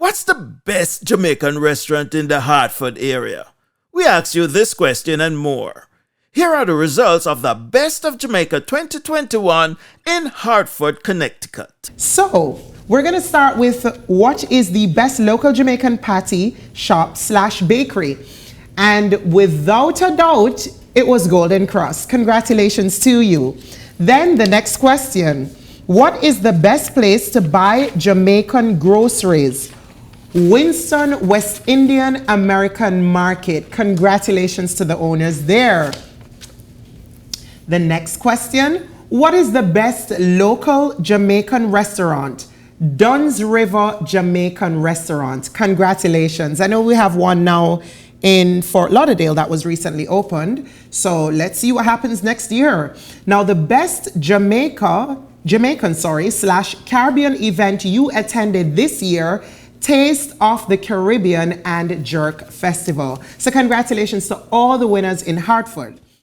What's the best Jamaican restaurant in the Hartford area? We ask you this question and more. Here are the results of the Best of Jamaica 2021 in Hartford, Connecticut. So, we're going to start with what is the best local Jamaican patty shop / bakery. And without a doubt, it was Golden Cross. Congratulations to you. Then the next question. What is the best place to buy Jamaican groceries? Winston West Indian American Market. Congratulations to the owners there. The next question, what is the best local Jamaican restaurant? Dunn's River Jamaican Restaurant. Congratulations. I know we have one now in Fort Lauderdale that was recently opened. So let's see what happens next year. Now the best Jamaican / Caribbean event you attended this year, Taste of the Caribbean and Jerk Festival. So congratulations to all the winners in Hartford.